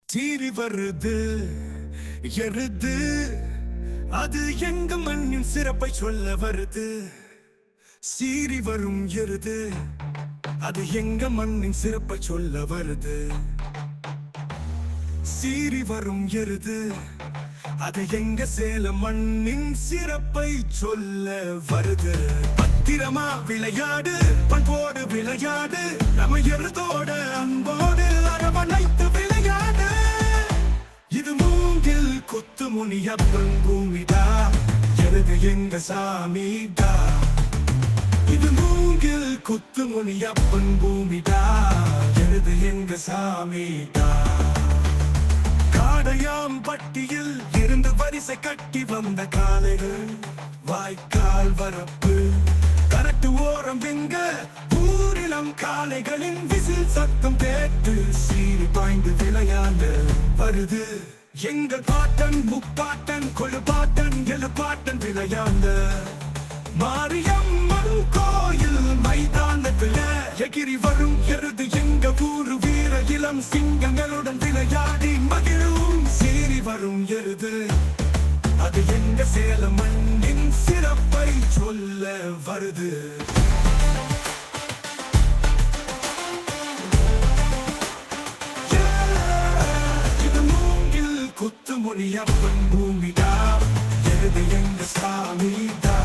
சீறி வருது எருது, அது எங்க மண்ணின் சிறப்பை சொல்ல வருது. சீறி வரும் எருது, அது எங்க மண்ணின் சிறப்பை சொல்ல வருது. சீறி வரும் எருது, அது எங்க சேலம் மண்ணின் சிறப்பை சொல்ல வருது. பத்திரமா விளையாடு, பண்போடு விளையாடு, நம்ம எருதோட அன்போடு அரவணைத்து விளையாடு. இது மூங்கில் குத்து முனியப்பன் பூமிடா, எருது எங்க சாமிடா. இது மூங்கில் குத்து முனியப்பன் பூமிடா, எருது எங்க சாமிடா. காடையாம் பட்டியில் இருந்து வரிசை கட்டி வந்த காளைகள், வாய்க்கால் வரப்பு கரட்டு ஓரம் வெங்க ஊரிலம் காளைகளின் விசில் சத்தம் கேட்டு சீறி பாய்ந்து விளையாண்டு வருது. எங்கள் பாட்டன் முப்பாட்டன் கொழுப்பாட்டன் எழுப்பாட்டன் விளையாண்ட மாரியம்மன் கோயில் மைதானத்தில் எகிரி வரும் எருது எங்க ஊரு வீர இளம் சிங்கங்களுடன் விளையாடி மகிழும். சீறி வரும் எருது, அது எங்க சேலம் மண்ணின் சிறப்பை சொல்ல வருது. இது மூங்கில் குத்து முனியப்பன் பூமிடா, எருது எங்க சாமிடா.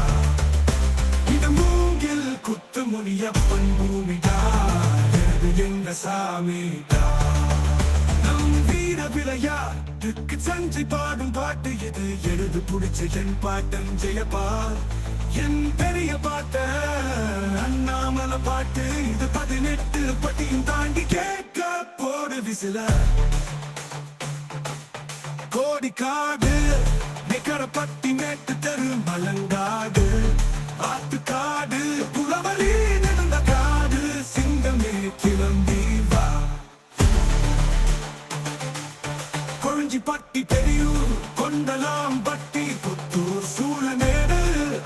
இது மூங்கில் குத்து முனியப்பன் பூமிடா, எருது எங்க சாமிடா. நம் வீர விளையாட்டுக்கு சஞ்சை பாடும் பாட்டு இது, எழுது புடிச்ச என் பாட்டன் ஜெயபால். என் பெரிய பாட்ட அண்ணாமலை பாட்டு இது, 18 பட்டியும் தாண்டி கேட்க போடு விசில. கோடிக்காடு நிக்கரப்பட்டி மேட்டு தெரு மலங்காடு ஆத்துக்காடு புலவலி நடந்த காடு சிங்கமே கிளம்பி வா. கொழிஞ்சி பட்டி பெரியூர் கொண்டலாம் பட்டி புத்தூர் சூழமேடு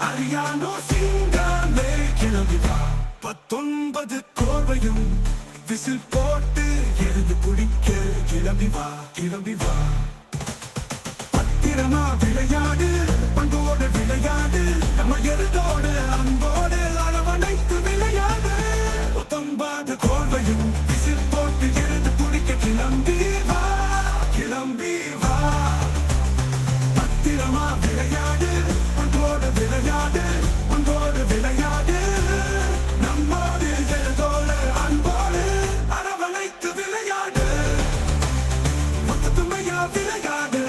அரியானோ சிங்கமே கிளம்பி வா. 19 கோர்வையும் விசில் போட்டு எருது பிடிக்க கிளம்பி வா கிளம்பி வா. பத்திரமா விளையாடு, பண்போடு விளையாடு, நம்ம எருதோடு அன்போடு அரவணைத்து விளையாடு. 19 கோர்வையும் விசில் போட்டு எருது பிடிக்க கிளம்பி வா கிளம்பி வா. பத்திரமா விளையாடு, பண்போடு விளையாடு, பண்போடு விளையாடு, நம்மோடு எருதோடு அன்போடு அரவணைத்து விளையாடு. மொத்தத்துமையா விளையாடு.